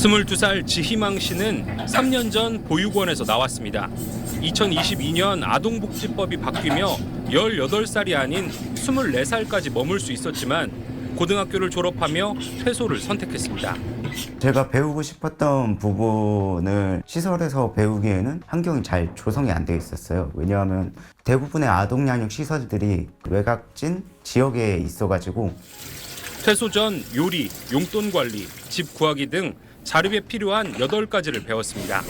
22살 지희망 씨는 3년 전 보육원에서 나왔습니다. 2022년 아동복지법이 바뀌며 18살이 아닌 24살까지 머물 수 있었지만 고등학교를 졸업하며 퇴소를 선택했습니다. 제가 배우고 싶었던 부분을 시설에서 배우기에는 환경이 잘 조성이 안 되어 있었어요. 왜냐하면 대부분의 아동양육 시설들이 외곽진 지역에 있어가지고 퇴소 전 요리, 용돈 관리, 집 구하기 등 자립에 필요한 8가지를 배웠습니다.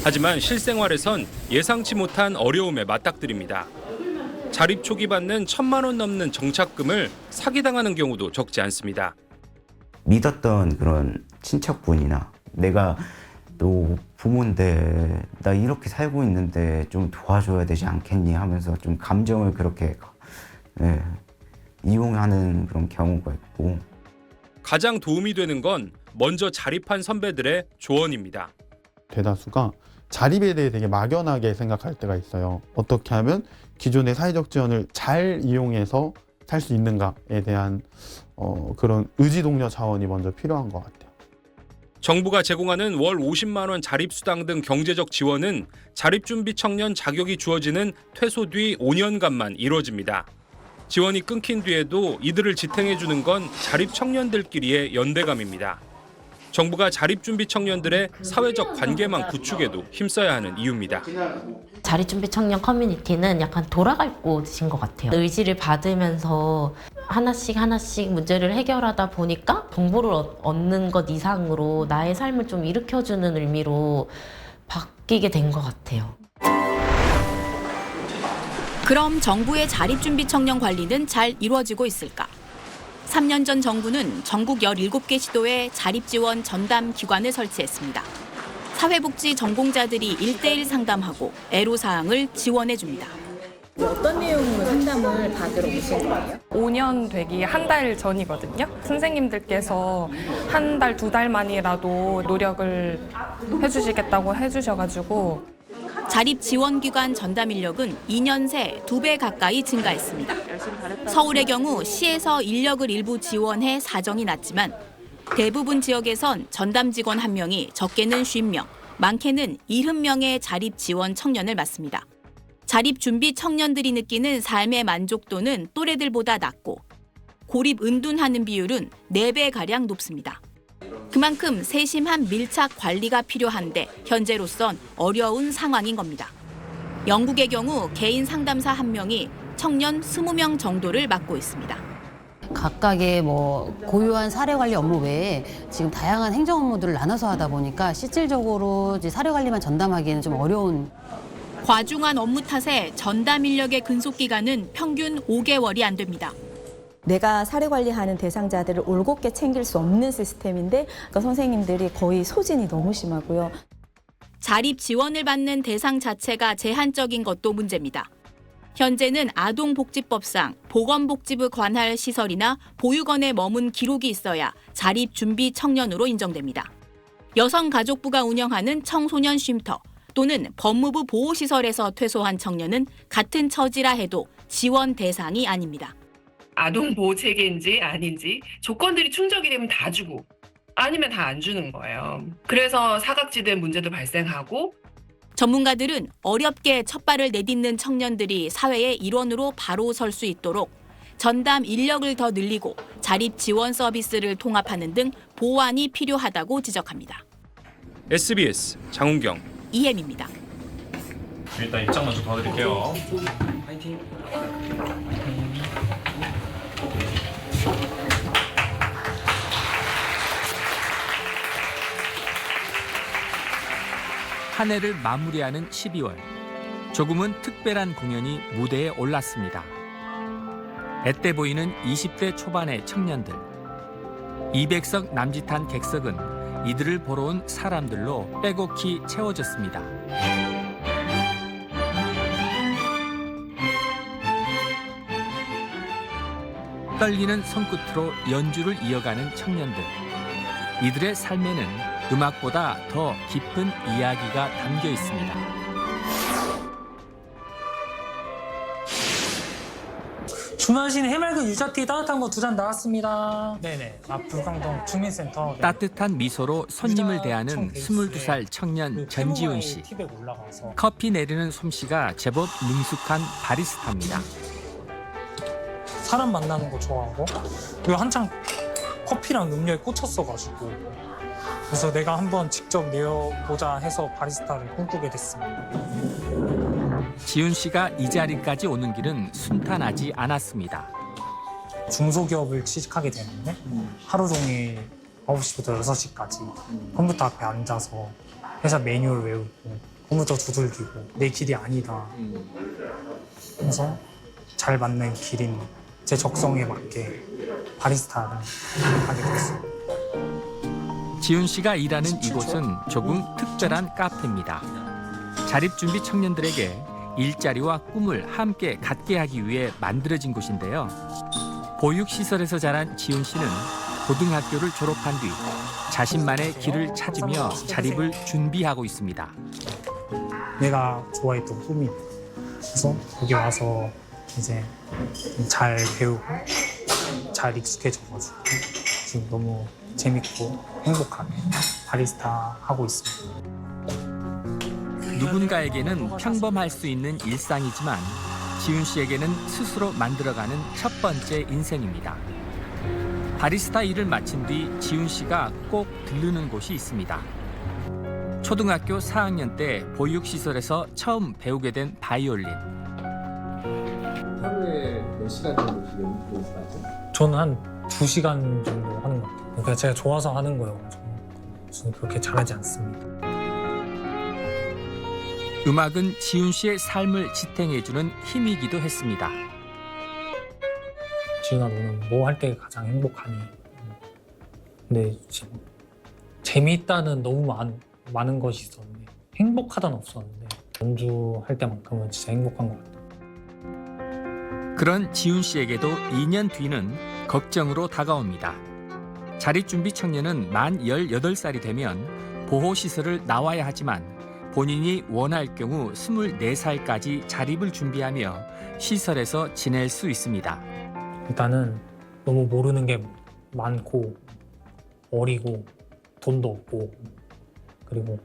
하지만 실생활에선 예상치 못한 어려움에 맞닥뜨립니다. 자립 초기 받는 1,000만 원 넘는 정착금을 사기당하는 경우도 적지 않습니다. 믿었던 그런 친척분이나 내가 너 부모인데 나 이렇게 살고 있는데 좀 도와줘야 되지 않겠니 하면서 좀 감정을 그렇게 이용하는 그런 경우가 있고, 가장 도움이 되는 건 먼저 자립한 선배들의 조언입니다. 대다수가 자립에 대해 되게 막연하게 생각할 때가 있어요. 어떻게 하면 기존의 사회적 지원을 잘 이용해서 살 수 있는가에 대한 그런 의지동력 자원이 먼저 필요한 것 같아요. 정부가 제공하는 월 50만 원 자립수당 등 경제적 지원은 자립준비 청년 자격이 주어지는 퇴소 뒤 5년간만 이루어집니다. 지원이 끊긴 뒤에도 이들을 지탱해주는 건 자립 청년들끼리의 연대감입니다. 정부가 자립준비 청년들의 사회적 관계망 구축에도 힘써야 하는 이유입니다. 자립준비 청년 커뮤니티는 약간 돌아갈 곳인 것 같아요. 의지를 받으면서 하나씩 문제를 해결하다 보니까 정보를 얻는 것 이상으로 나의 삶을 좀 일으켜주는 의미로 바뀌게 된 것 같아요. 그럼 정부의 자립준비 청년 관리는 잘 이루어지고 있을까? 3년 전 정부는 전국 17개 시도에 자립지원 전담 기관을 설치했습니다. 사회복지 전공자들이 1:1 상담하고 애로사항을 지원해줍니다. 어떤 내용으로 상담을 받으러 오신 거예요? 5년 되기 한 달 전이거든요. 선생님들께서 한 달, 2달만이라도 노력을 해주시겠다고 해주셔가지고 자립지원기관 전담 인력은 2년 새 2배 가까이 증가했습니다. 서울의 경우 시에서 인력을 일부 지원해 사정이 낮지만 대부분 지역에선 전담 직원 1명이 적게는 50명, 많게는 70명의 자립지원 청년을 맡습니다. 자립준비 청년들이 느끼는 삶의 만족도는 또래들보다 낮고 고립 은둔하는 비율은 4배가량 높습니다. 그만큼 세심한 밀착 관리가 필요한데 현재로선 어려운 상황인 겁니다. 영국의 경우 개인 상담사 1명이 청년 20명 정도를 맡고 있습니다. 각각의 고유한 사례 관리 업무 외에 지금 다양한 행정 업무들을 나눠서 하다 보니까 실질적으로 이제 사례 관리만 전담하기에는 좀 어려운. 과중한 업무 탓에 전담 인력의 근속 기간은 평균 5개월이 안 됩니다. 내가 사례 관리하는 대상자들을 올곧게 챙길 수 없는 시스템인데 그러니까 선생님들이 거의 소진이 너무 심하고요. 자립 지원을 받는 대상 자체가 제한적인 것도 문제입니다. 현재는 아동복지법상 보건복지부 관할 시설이나 보육원에 머문 기록이 있어야 자립준비 청년으로 인정됩니다. 여성가족부가 운영하는 청소년 쉼터 또는 법무부 보호시설에서 퇴소한 청년은 같은 처지라 해도 지원 대상이 아닙니다. 아동보호체계인지 아닌지 조건들이 충족이 되면 다 주고 아니면 다 안 주는 거예요. 그래서 사각지대 문제도 발생하고 전문가들은 어렵게 첫 발을 내딛는 청년들이 사회의 일원으로 바로 설 수 있도록 전담 인력을 더 늘리고 자립 지원 서비스를 통합하는 등 보완이 필요하다고 지적합니다. SBS 장훈경, 이혜미입니다. 일단 입장 먼저 도와드릴게요. 파이팅. 한 해를 마무리하는 12월. 조금은 특별한 공연이 무대에 올랐습니다. 앳돼 보이는 20대 초반의 청년들. 200석 남짓한 객석은 이들을 보러 온 사람들로 빼곡히 채워졌습니다. 떨리는 손끝으로 연주를 이어가는 청년들. 이들의 삶에는 음악보다 더 깊은 이야기가 담겨 있습니다. 주문하신 해맑은 유자티 따뜻한 거 2잔 나왔습니다. 네네. 불광동 주민센터. 네. 따뜻한 미소로 손님을 대하는 22살 청년 전지훈 씨. 티백 올라가서. 커피 내리는 솜씨가 제법 능숙한 바리스타입니다. 사람 만나는 거 좋아하고 그리고 한창 커피랑 음료에 꽂혔어가지고 그래서 내가 한번 직접 내어보자 해서 바리스타를 꿈꾸게 됐습니다. 지훈 씨가 이 자리까지 오는 길은 순탄하지 않았습니다. 중소기업을 취직하게 되는데 하루 종일 9시부터 6시까지 컴퓨터 앞에 앉아서 회사 매뉴얼 외우고 컴퓨터 두들기고 내 길이 아니다. 그래서 잘 맞는 길인 제 적성에 맞게 바리스타를 하게 됐어요. 지훈 씨가 일하는 이곳은 조금 특별한 카페입니다. 자립준비 청년들에게 일자리와 꿈을 함께 갖게 하기 위해 만들어진 곳인데요. 보육시설에서 자란 지훈 씨는 고등학교를 졸업한 뒤 자신만의 길을 찾으며 자립을 준비하고 있습니다. 내가 좋아했던 꿈이 그래서 여기 와서 이제 잘 배우고 잘 익숙해져가지고 지금 너무 재밌고 행복하게 바리스타 하고 있습니다. 누군가에게는 평범할 수 있는 일상이지만 지훈 씨에게는 스스로 만들어가는 첫 번째 인생입니다. 바리스타 일을 마친 뒤 지훈 씨가 꼭 들르는 곳이 있습니다. 초등학교 4학년 때 보육시설에서 처음 배우게 된 바이올린. 하루에 몇 시간 정도 연습하죠? 저는 한 2시간 정도 하는 것 같아요. 그러니까 제가 좋아서 하는 거여가지고 저는 그렇게 잘하지 않습니다. 음악은 지훈 씨의 삶을 지탱해주는 힘이기도 했습니다. 지훈아 너는 뭐 할 때 가장 행복하니? 근데 지금 재미있다는 너무 많은 것이 있었는데 행복하다는 없었는데 연주할 때만큼은 진짜 행복한 것 같아요. 그런 지훈 씨에게도 2년 뒤는 걱정으로 다가옵니다. 자립준비 청년은 만 18살이 되면 보호시설을 나와야 하지만 본인이 원할 경우 24살까지 자립을 준비하며 시설에서 지낼 수 있습니다. 일단은 너무 모르는 게 많고 어리고 돈도 없고 그리고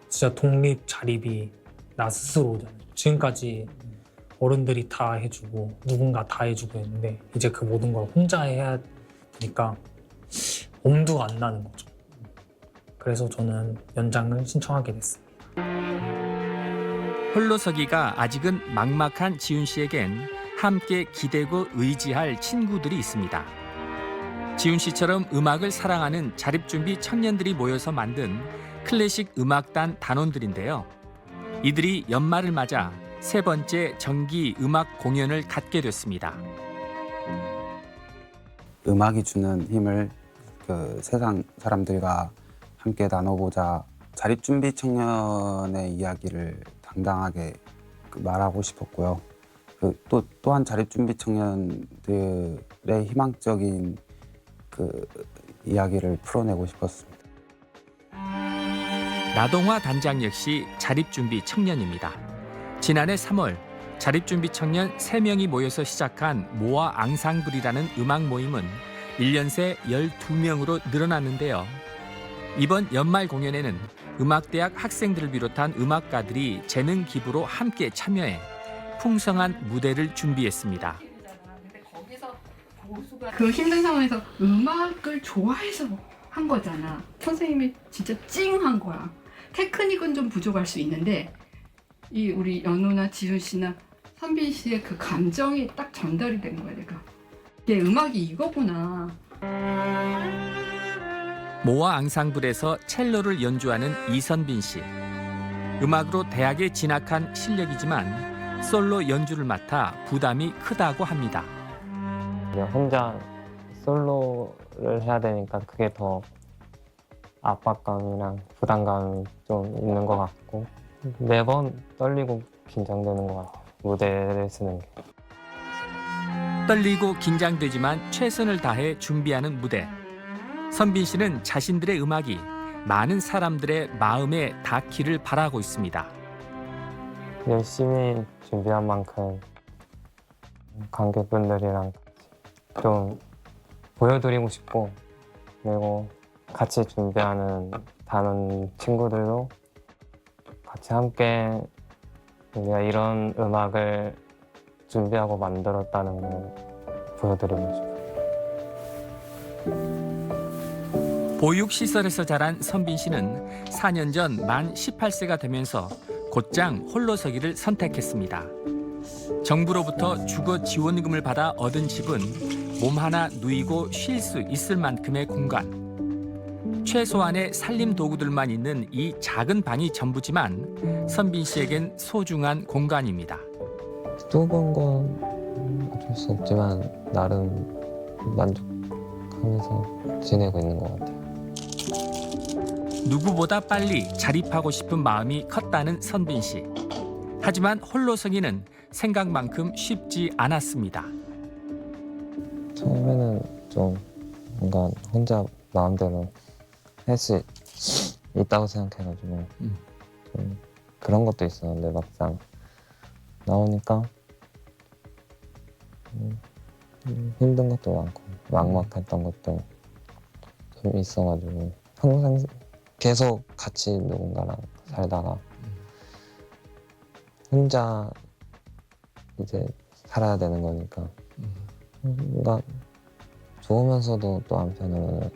진짜 독립 자립이 나 스스로잖아요. 지금까지 어른들이 다 해주고 누군가 다 해주고 했는데 이제 그 모든 걸 혼자 해야 되니까 엄두가 안 나는 거죠. 그래서 저는 연장을 신청하게 됐습니다. 홀로서기가 아직은 막막한 지훈 씨에겐 함께 기대고 의지할 친구들이 있습니다. 지훈 씨처럼 음악을 사랑하는 자립준비 청년들이 모여서 만든 클래식 음악단 단원들인데요. 이들이 연말을 맞아 3번째 정기 음악 공연을 갖게 됐습니다. 음악이 주는 힘을 세상 사람들과 함께 나눠보자. 자립준비 청년의 이야기를 당당하게 말하고 싶었고요. 또한 자립준비 청년들의 희망적인 이야기를 풀어내고 싶었습니다. 나동화 단장 역시 자립준비 청년입니다. 지난해 3월 자립준비 청년 3명이 모여서 시작한 모아 앙상블이라는 음악 모임은 1년 새 12명으로 늘어났는데요. 이번 연말 공연에는 음악대학 학생들을 비롯한 음악가들이 재능 기부로 함께 참여해 풍성한 무대를 준비했습니다. 그 힘든 상황에서 음악을 좋아해서 한 거잖아. 선생님이 진짜 찡한 거야. 테크닉은 좀 부족할 수 있는데 이 우리 연우나 지훈 씨나 선빈 씨의 그 감정이 딱 전달이 된 거야. 내가 이게 음악이 이거구나. 모아 앙상블에서 첼로를 연주하는 이선빈 씨. 음악으로 대학에 진학한 실력이지만 솔로 연주를 맡아 부담이 크다고 합니다. 혼자 솔로를 해야 되니까 그게 더 압박감이랑 부담감이 좀 있는 것 같고 매번 떨리고 긴장되는 것 같아요. 무대를 쓰는 게. 떨리고 긴장되지만 최선을 다해 준비하는 무대. 선빈 씨는 자신들의 음악이 많은 사람들의 마음에 닿기를 바라고 있습니다. 열심히 준비한 만큼 관객분들이랑 좀 보여드리고 싶고, 그리고 같이 준비하는 다른 친구들도 같이 함께 우리가 이런 음악을 준비하고 만들었다는 걸 보여드리고 싶어요. 보육시설에서 자란 선빈 씨는 4년 전 만 18세가 되면서 곧장 홀로서기를 선택했습니다. 정부로부터 주거 지원금을 받아 얻은 집은 몸 하나 누이고 쉴 수 있을 만큼의 공간. 최소한의 살림 도구들만 있는 이 작은 방이 전부지만 선빈 씨에겐 소중한 공간입니다. 좁은 건 어쩔 수 없지만 나름 만족하면서 지내고 있는 것 같아요. 누구보다 빨리 자립하고 싶은 마음이 컸다는 선빈 씨. 하지만 홀로서기는 생각만큼 쉽지 않았습니다. 처음에는 좀 뭔가 혼자 마음대로 할 수 있다고 생각해가지고 좀 그런 것도 있었는데 막상 나오니까 힘든 것도 많고 막막했던 것도 좀 있어가지고 항상 계속 같이 누군가랑 살다가 혼자 이제 살아야 되는 거니까 뭔가 좋으면서도 또 한편으로는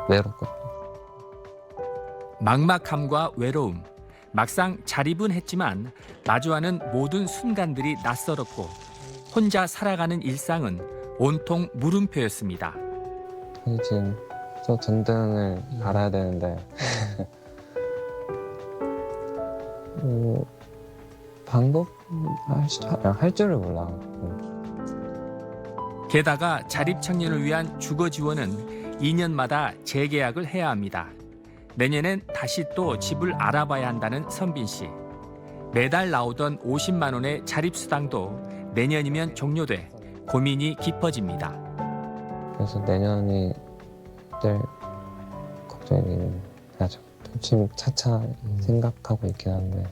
외롭고. 막막함과 외로움, 막상 자립은 했지만 마주하는 모든 순간들이 낯설었고 혼자 살아가는 일상은 온통 물음표였습니다. 사실 지금 저 전등을 갈아야 되는데 방법 할 줄을 몰라. 게다가 자립 청년을 위한 주거 지원은 2년마다 재계약을 해야 합니다. 내년엔 다시 또 집을 알아봐야 한다는 선빈 씨. 매달 나오던 50만 원의 자립 수당도 내년이면 종료돼 고민이 깊어집니다. 그래서 내년이 될 걱정이 하죠. 지금 차차 생각하고 있긴 한데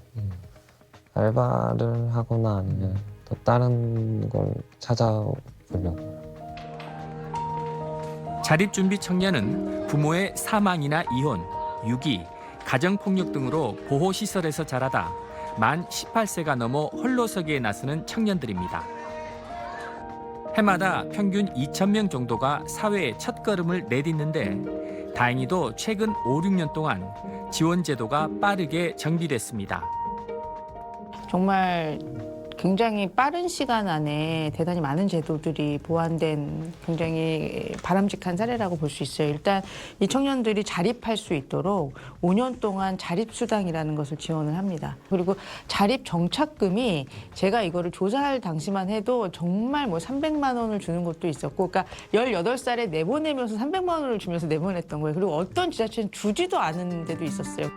알바를 하거나 아니면 또 다른 걸 찾아보려고. 자립준비 청년은 부모의 사망이나 이혼, 유기, 가정폭력 등으로 보호시설에서 자라다 만 18세가 넘어 홀로서기에 나서는 청년들입니다. 해마다 평균 2,000명 정도가 사회의 첫걸음을 내딛는데 다행히도 최근 5, 6년 동안 지원 제도가 빠르게 정비됐습니다. 정말 굉장히 빠른 시간 안에 대단히 많은 제도들이 보완된 굉장히 바람직한 사례라고 볼 수 있어요. 일단 이 청년들이 자립할 수 있도록 5년 동안 자립수당이라는 것을 지원을 합니다. 그리고 자립정착금이 제가 이거를 조사할 당시만 해도 정말 뭐 300만 원을 주는 곳도 있었고, 그러니까 18살에 내보내면서 300만 원을 주면서 내보냈던 거예요. 그리고 어떤 지자체는 주지도 않은 데도 있었어요.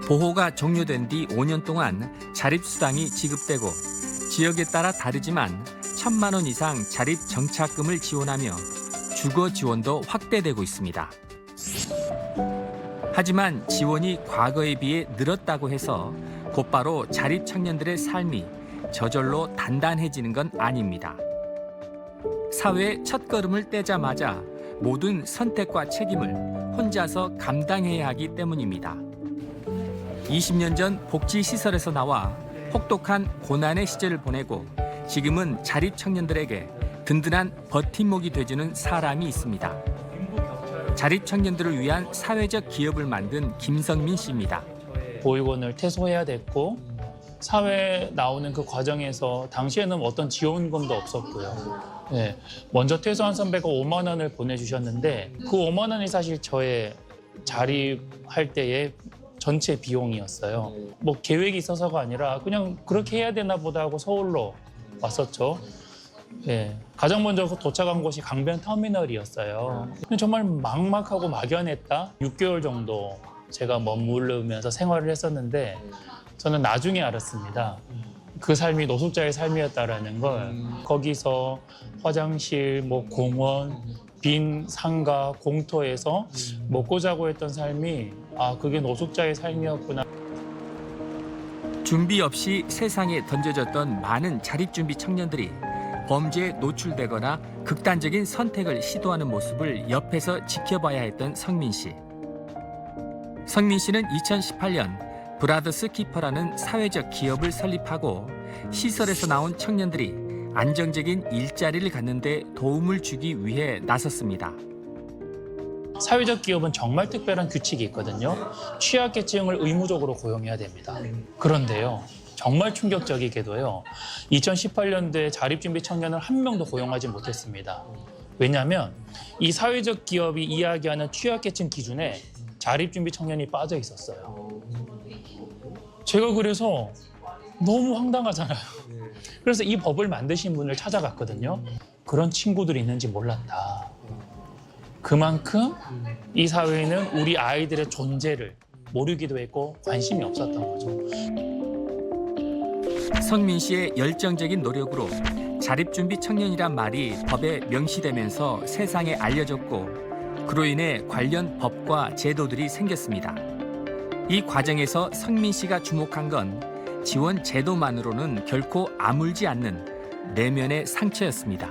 보호가 종료된 뒤 5년 동안 자립수당이 지급되고 지역에 따라 다르지만 1,000만 원 이상 자립정착금을 지원하며 주거 지원도 확대되고 있습니다. 하지만 지원이 과거에 비해 늘었다고 해서 곧바로 자립 청년들의 삶이 저절로 단단해지는 건 아닙니다. 사회의 첫걸음을 떼자마자 모든 선택과 책임을 혼자서 감당해야 하기 때문입니다. 20년 전 복지시설에서 나와 혹독한 고난의 시절을 보내고 지금은 자립 청년들에게 든든한 버팀목이 돼주는 사람이 있습니다. 자립 청년들을 위한 사회적 기업을 만든 김성민 씨입니다. 보육원을 퇴소해야 됐고 사회에 나오는 그 과정에서 당시에는 어떤 지원금도 없었고요. 네, 먼저 퇴소한 선배가 5만 원을 보내주셨는데 그 5만 원이 사실 저의 자립할 때의 전체 비용이었어요. 뭐 계획이 있어서가 아니라 그냥 그렇게 해야 되나 보다 하고 서울로 왔었죠. 예, 가장 먼저 도착한 곳이 강변 터미널이었어요. 근데 정말 막막하고 막연했다. 6개월 정도 제가 머무르면서 생활을 했었는데 저는 나중에 알았습니다. 그 삶이 노숙자의 삶이었다라는 걸. 거기서 화장실, 뭐 공원, 빈 상가, 공터에서 먹고 자고 했던 삶이 그게 노숙자의 삶이었구나. 준비 없이 세상에 던져졌던 많은 자립준비 청년들이 범죄에 노출되거나 극단적인 선택을 시도하는 모습을 옆에서 지켜봐야 했던 성민 씨. 성민 씨는 2018년 브라더스 키퍼라는 사회적 기업을 설립하고 시설에서 나온 청년들이 안정적인 일자리를 갖는 데 도움을 주기 위해 나섰습니다. 사회적 기업은 정말 특별한 규칙이 있거든요. 취약계층을 의무적으로 고용해야 됩니다. 그런데요, 정말 충격적이게도요, 2018년도에 자립준비 청년을 한 명도 고용하지 못했습니다. 왜냐하면 이 사회적 기업이 이야기하는 취약계층 기준에 자립준비 청년이 빠져 있었어요. 제가 그래서 너무 황당하잖아요. 그래서 이 법을 만드신 분을 찾아갔거든요. 그런 친구들이 있는지 몰랐다. 그만큼 이 사회는 우리 아이들의 존재를 모르기도 했고 관심이 없었던 거죠. 성민 씨의 열정적인 노력으로 자립준비 청년이란 말이 법에 명시되면서 세상에 알려졌고 그로 인해 관련 법과 제도들이 생겼습니다. 이 과정에서 성민 씨가 주목한 건 지원 제도만으로는 결코 아물지 않는 내면의 상처였습니다.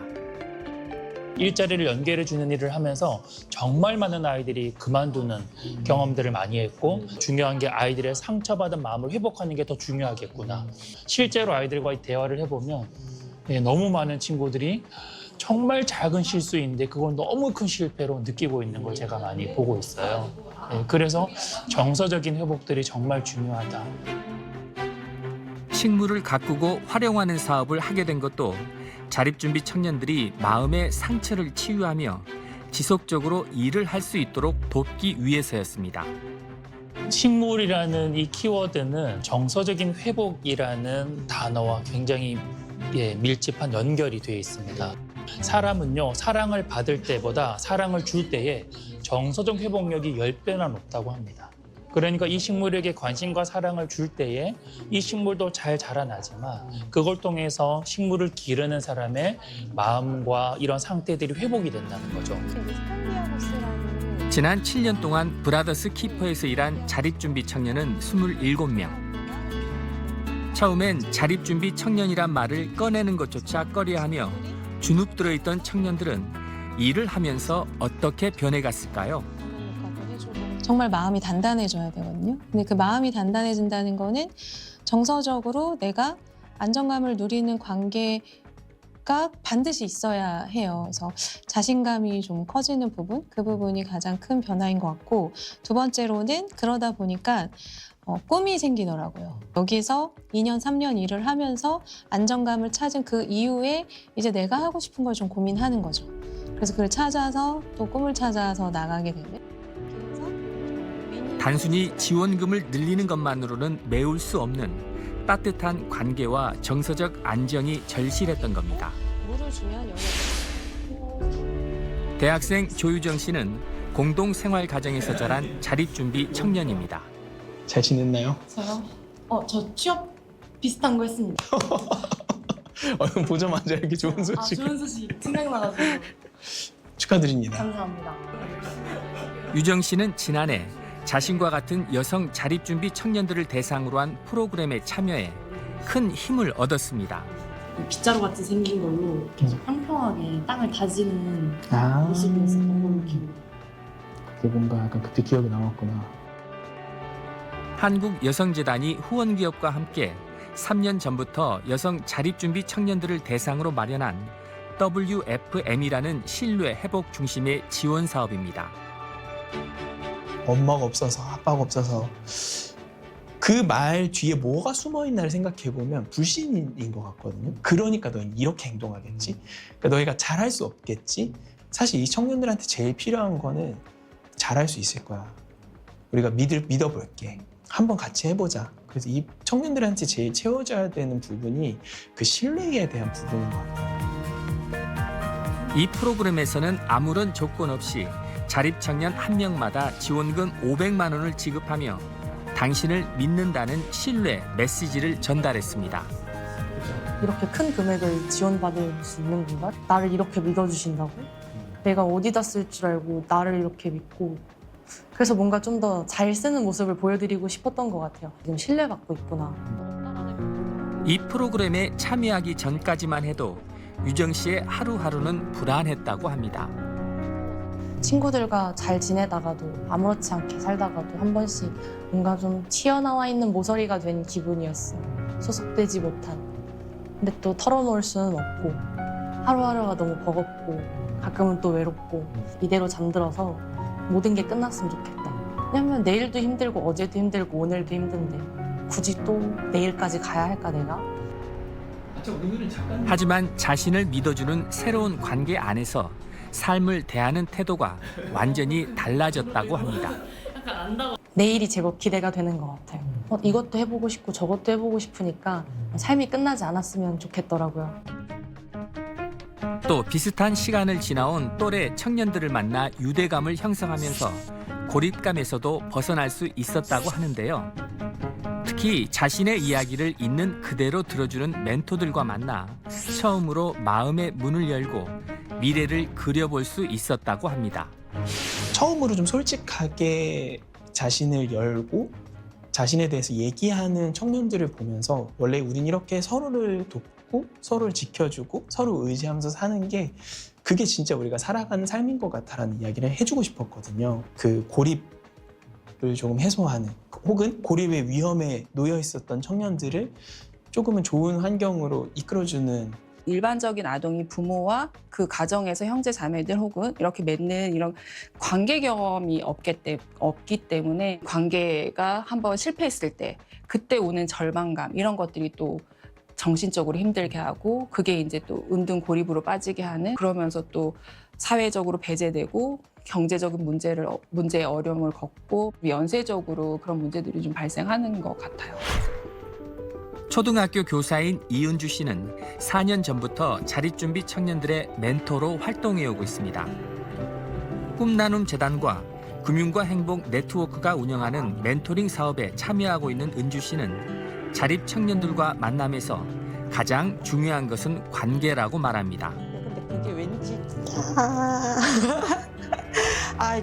일자리를 연결해 주는 일을 하면서 정말 많은 아이들이 그만두는 경험들을 많이 했고 중요한 게 아이들의 상처받은 마음을 회복하는 게 더 중요하겠구나. 실제로 아이들과 대화를 해보면 너무 많은 친구들이 정말 작은 실수인데 그걸 너무 큰 실패로 느끼고 있는 걸 제가 많이 보고 있어요. 그래서 정서적인 회복들이 정말 중요하다. 식물을 가꾸고 활용하는 사업을 하게 된 것도 자립준비 청년들이 마음의 상처를 치유하며 지속적으로 일을 할 수 있도록 돕기 위해서였습니다. 식물이라는 이 키워드는 정서적인 회복이라는 단어와 굉장히 밀집한 연결이 되어 있습니다. 사람은요, 사랑을 받을 때보다 사랑을 줄 때에 정서적 회복력이 10배나 높다고 합니다. 그러니까 이 식물에게 관심과 사랑을 줄 때에 이 식물도 잘 자라나지만 그걸 통해서 식물을 기르는 사람의 마음과 이런 상태들이 회복이 된다는 거죠. 지난 7년 동안 브라더스 키퍼에서 일한 자립준비 청년은 27명. 처음엔 자립준비 청년이란 말을 꺼내는 것조차 꺼려하며 주눅들어 있던 청년들은 일을 하면서 어떻게 변해갔을까요? 정말 마음이 단단해져야 되거든요. 근데 그 마음이 단단해진다는 거는 정서적으로 내가 안정감을 누리는 관계가 반드시 있어야 해요. 그래서 자신감이 좀 커지는 부분, 그 부분이 가장 큰 변화인 것 같고, 두 번째로는 그러다 보니까 꿈이 생기더라고요. 여기서 2년, 3년 일을 하면서 안정감을 찾은 그 이후에 이제 내가 하고 싶은 걸 좀 고민하는 거죠. 그래서 그걸 찾아서 또 꿈을 찾아서 나가게 되는. 단순히 지원금을 늘리는 것만으로는 메울 수 없는 따뜻한 관계와 정서적 안정이 절실했던 겁니다. 물을 주면 대학생 조유정 씨는 공동생활 가정에서 자란 자립준비 청년입니다. 잘 지냈나요? 저요? 저 취업 비슷한 거 했습니다. 보자마자 이렇게 좋은 소식. 좋은 소식 생각나가지고. 축하드립니다. 감사합니다. 유정 씨는 지난해 자신과 같은 여성 자립준비 청년들을 대상으로 한 프로그램에 참여해 큰 힘을 얻었습니다. 빗자루 같이 생긴 걸로 계속 평평하게 땅을 다지는 아. 모습이 있었던 걸로 기억. 그게 뭔가 약간 그때 기억이 남았구나. 한국여성재단이 후원기업과 함께 3년 전부터 여성 자립준비 청년들을 대상으로 마련한 WFM이라는 신뢰 회복 중심의 지원 사업입니다. 엄마가 없어서 아빠가 없어서 그 말 뒤에 뭐가 숨어 있나를 생각해 보면 불신인 것 같거든요. 그러니까 너 이렇게 행동하겠지. 그러니까 너희가 잘할 수 없겠지. 사실 이 청년들한테 제일 필요한 거는 잘할 수 있을 거야. 우리가 믿어볼게. 한번 같이 해보자. 그래서 이 청년들한테 제일 채워줘야 되는 부분이 그 신뢰에 대한 부분인 것 같아요. 이 프로그램에서는 아무런 조건 없이 자립청년 한 명마다 지원금 500만 원을 지급하며 당신을 믿는다는 신뢰 메시지를 전달했습니다. 이렇게 큰 금액을 지원받을 수 있는 건가? 나를 이렇게 믿어주신다고? 내가 어디다 쓸 줄 알고 나를 이렇게 믿고, 그래서 뭔가 좀 더 잘 쓰는 모습을 보여드리고 싶었던 것 같아요. 지금 신뢰받고 있구나. 이 프로그램에 참여하기 전까지만 해도 유정 씨의 하루하루는 불안했다고 합니다. 친구들과 잘 지내다가도 아무렇지 않게 살다가도 한 번씩 뭔가 좀 튀어나와 있는 모서리가 된 기분이었어요. 소속되지 못한. 근데 또 털어놓을 수는 없고 하루하루가 너무 버겁고 가끔은 또 외롭고 이대로 잠들어서 모든 게 끝났으면 좋겠다. 왜냐면 내일도 힘들고 어제도 힘들고 오늘도 힘든데 굳이 또 내일까지 가야 할까 내가? 하지만 자신을 믿어주는 새로운 관계 안에서 삶을 대하는 태도가 완전히 달라졌다고 합니다. 내일이 제법 기대가 되는 것 같아요. 이것도 해보고 싶고 저것도 해보고 싶으니까 삶이 끝나지 않았으면 좋겠더라고요. 또 비슷한 시간을 지나온 또래 청년들을 만나 유대감을 형성하면서 고립감에서도 벗어날 수 있었다고 하는데요. 특히 자신의 이야기를 있는 그대로 들어주는 멘토들과 만나 처음으로 마음의 문을 열고 미래를 그려볼 수 있었다고 합니다. 처음으로 좀 솔직하게 자신을 열고 자신에 대해서 얘기하는 청년들을 보면서 원래 우린 이렇게 서로를 돕고 서로를 지켜주고 서로 의지하면서 사는 게 그게 진짜 우리가 살아가는 삶인 것 같다라는 이야기를 해주고 싶었거든요. 그 고립을 조금 해소하는 혹은 고립의 위험에 놓여 있었던 청년들을 조금은 좋은 환경으로 이끌어주는 일반적인 아동이 부모와 그 가정에서 형제 자매들 혹은 이렇게 맺는 이런 관계 경험이 없기 때문에 관계가 한번 실패했을 때 그때 오는 절망감 이런 것들이 또 정신적으로 힘들게 하고 그게 이제 또 은둔 고립으로 빠지게 하는 그러면서 또 사회적으로 배제되고 경제적인 문제의 어려움을 겪고 연쇄적으로 그런 문제들이 좀 발생하는 것 같아요. 초등학교 교사인 이은주 씨는 4년 전부터 자립준비 청년들의 멘토로 활동해오고 있습니다. 꿈나눔 재단과 금융과 행복 네트워크가 운영하는 멘토링 사업에 참여하고 있는 은주 씨는 자립 청년들과 만남에서 가장 중요한 것은 관계라고 말합니다. 그게 왠지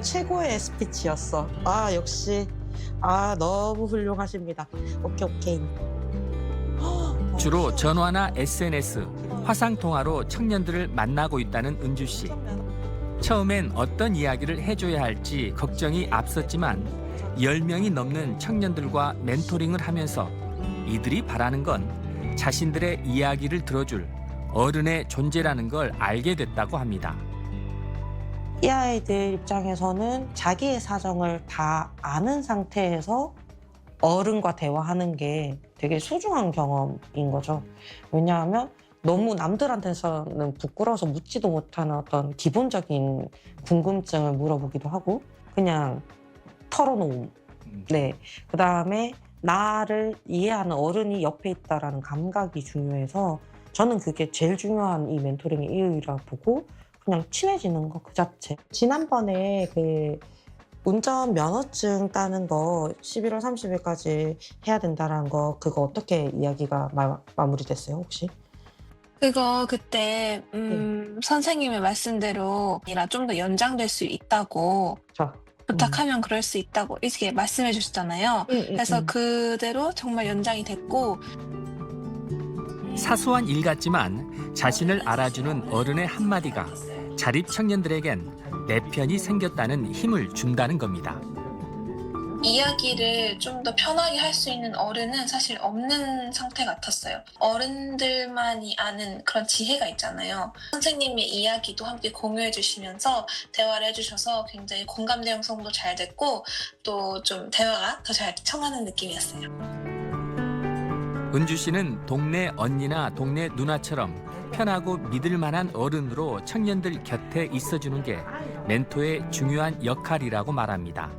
최고의 스피치였어. 역시 너무 훌륭하십니다. 오케이. 주로 전화나 SNS, 화상통화로 청년들을 만나고 있다는 은주 씨. 처음엔 어떤 이야기를 해줘야 할지 걱정이 앞섰지만 10명이 넘는 청년들과 멘토링을 하면서 이들이 바라는 건 자신들의 이야기를 들어줄 어른의 존재라는 걸 알게 됐다고 합니다. 이 아이들 입장에서는 자기의 사정을 다 아는 상태에서 어른과 대화하는 게 되게 소중한 경험인 거죠. 왜냐하면 너무 남들한테서는 부끄러워서 묻지도 못하는 어떤 기본적인 궁금증을 물어보기도 하고 그냥 털어놓음. 네. 그다음에 나를 이해하는 어른이 옆에 있다라는 감각이 중요해서 저는 그게 제일 중요한 이 멘토링의 이유라 보고 그냥 친해지는 거 그 자체. 지난번에 그 운전 면허증 따는 거 11월 30일까지 해야 된다는 거 그거 어떻게 이야기가 마무리됐어요 혹시? 그거 그때 선생님의 말씀대로 아니라 좀 더 연장될 수 있다고 부탁하면 그럴 수 있다고 이렇게 말씀해 주셨잖아요. 그래서 그대로 정말 연장이 됐고 사소한 일 같지만 자신을 알아주는 어른의 한마디가 자립 청년들에겐 내 편이 생겼다는 힘을 준다는 겁니다. 이야기를 좀 더 편하게 할 수 있는 어른은 사실 없는 상태 같았어요. 어른들만이 아는 그런 지혜가 있잖아요. 선생님의 이야기도 함께 공유해 주시면서 대화를 해주셔서 굉장히 공감대 형성도 잘 됐고 또 좀 대화가 더 잘 통하는 느낌이었어요. 은주 씨는 동네 언니나 동네 누나처럼 편하고 믿을 만한 어른으로 청년들 곁에 있어주는 게 멘토의 중요한 역할이라고 말합니다.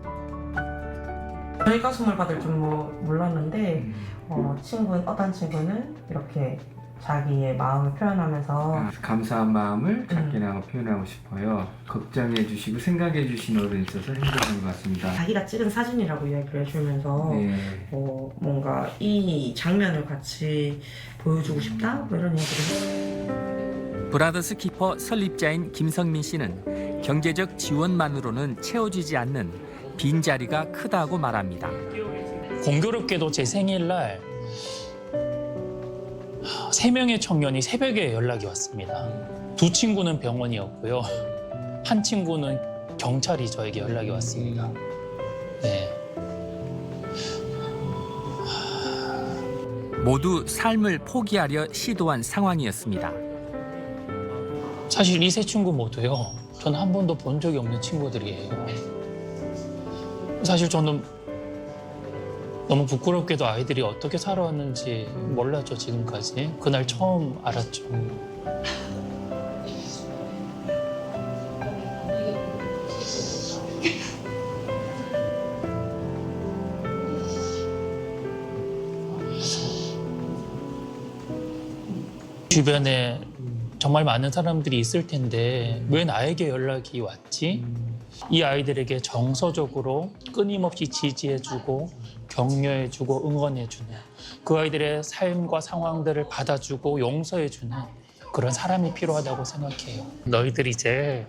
저희가 선물 받을 줄 몰랐는데 어떤 친구는 이렇게 자기의 마음을 표현하면서 감사한 마음을 작게나마 표현하고 싶어요. 걱정해 주시고 생각해 주신 어른이 있어서 행복한 것 같습니다. 자기가 찍은 사진이라고 이야기를 해주면서 뭔가 이 장면을 같이 보여주고 싶다 이런 얘기를 브라더스 키퍼 설립자인 김성민 씨는 경제적 지원만으로는 채워지지 않는 빈자리가 크다고 말합니다. 공교롭게도 제 생일날 3명의 청년이 새벽에 연락이 왔습니다. 2 친구는 병원이었고요. 1 친구는 경찰이 저에게 연락이 왔습니다. 네. 모두 삶을 포기하려 시도한 상황이었습니다. 사실 이 3 친구 모두요. 저는 한 번도 본 적이 없는 친구들이에요. 사실 저는 너무 부끄럽게도 아이들이 어떻게 살아왔는지 몰랐죠, 지금까지. 그날 처음 알았죠. 주변에 정말 많은 사람들이 있을 텐데 왜 나에게 연락이 왔지? 이 아이들에게 정서적으로 끊임없이 지지해주고 격려해주고 응원해주는 그 아이들의 삶과 상황들을 받아주고 용서해주는 그런 사람이 필요하다고 생각해요. 너희들 이제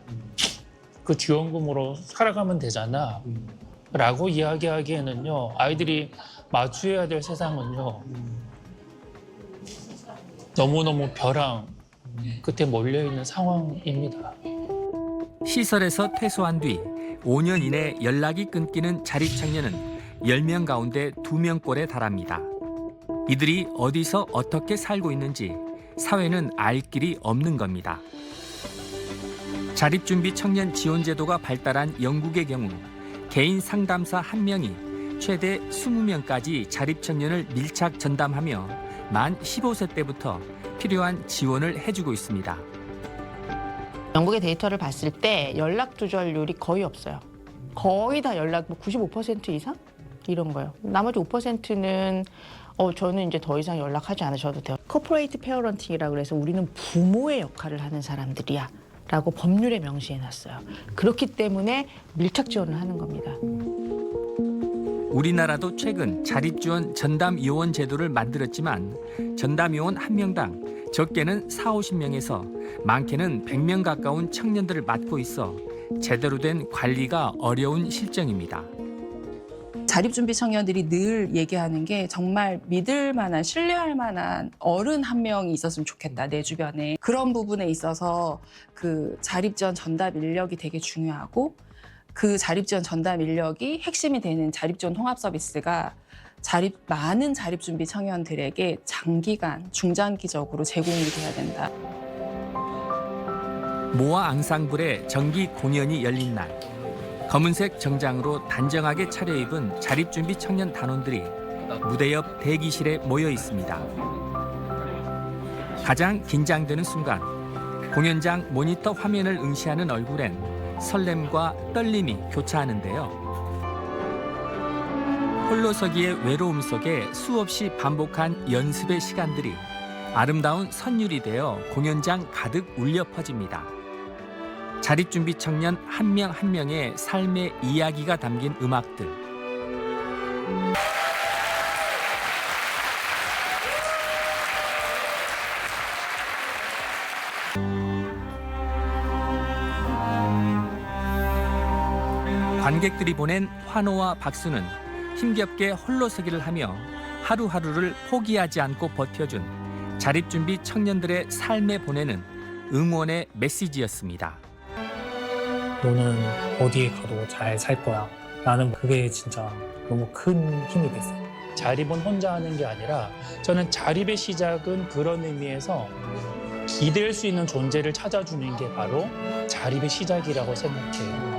그 지원금으로 살아가면 되잖아 라고 이야기하기에는요, 아이들이 마주해야 될 세상은요 너무너무 벼랑 끝에 몰려있는 상황입니다. 시설에서 퇴소한 뒤 5년 이내 연락이 끊기는 자립청년은 10명 가운데 2명꼴에 달합니다. 이들이 어디서 어떻게 살고 있는지 사회는 알 길이 없는 겁니다. 자립준비 청년 지원제도가 발달한 영국의 경우 개인 상담사 1명이 최대 20명까지 자립청년을 밀착 전담하며 만 15세 때부터 필요한 지원을 해주고 있습니다. 영국의 데이터를 봤을 때 연락 두절률이 거의 없어요. 거의 다 연락 95% 이상? 이런 거예요. 나머지 5%는 저는 이제 더 이상 연락하지 않으셔도 돼요. 코퍼레이트 페어런팅이라고 그래서 우리는 부모의 역할을 하는 사람들이야 라고 법률에 명시해놨어요. 그렇기 때문에 밀착 지원을 하는 겁니다. 우리나라도 최근 자립지원 전담요원 제도를 만들었지만 전담요원 1명당 적게는 40~50명에서 많게는 100명 가까운 청년들을 맡고 있어 제대로 된 관리가 어려운 실정입니다. 자립준비 청년들이 늘 얘기하는 게 정말 믿을 만한, 신뢰할 만한 어른 1명이 있었으면 좋겠다, 내 주변에. 그런 부분에 있어서 그 자립지원 전담 인력이 되게 중요하고, 그 자립지원 전담 인력이 핵심이 되는 자립지원 통합 서비스가 많은 자립준비 청년들에게 장기간, 중장기적으로 제공이 돼야 된다. 모아 앙상블의 정기 공연이 열린 날, 검은색 정장으로 단정하게 차려입은 자립준비 청년 단원들이 무대 옆 대기실에 모여 있습니다. 가장 긴장되는 순간, 공연장 모니터 화면을 응시하는 얼굴엔 설렘과 떨림이 교차하는데요. 홀로서기의 외로움 속에 수없이 반복한 연습의 시간들이 아름다운 선율이 되어 공연장 가득 울려 퍼집니다. 자립준비 청년 한 명 한 명의 삶의 이야기가 담긴 음악들. 관객들이 보낸 환호와 박수는 힘겹게 홀로서기를 하며 하루하루를 포기하지 않고 버텨준 자립준비 청년들의 삶에 보내는 응원의 메시지였습니다. 너는 어디에 가도 잘 살 거야. 나는 그게 진짜 너무 큰 힘이 됐어요. 자립은 혼자 하는 게 아니라 저는 자립의 시작은 그런 의미에서 기댈 수 있는 존재를 찾아주는 게 바로 자립의 시작이라고 생각해요.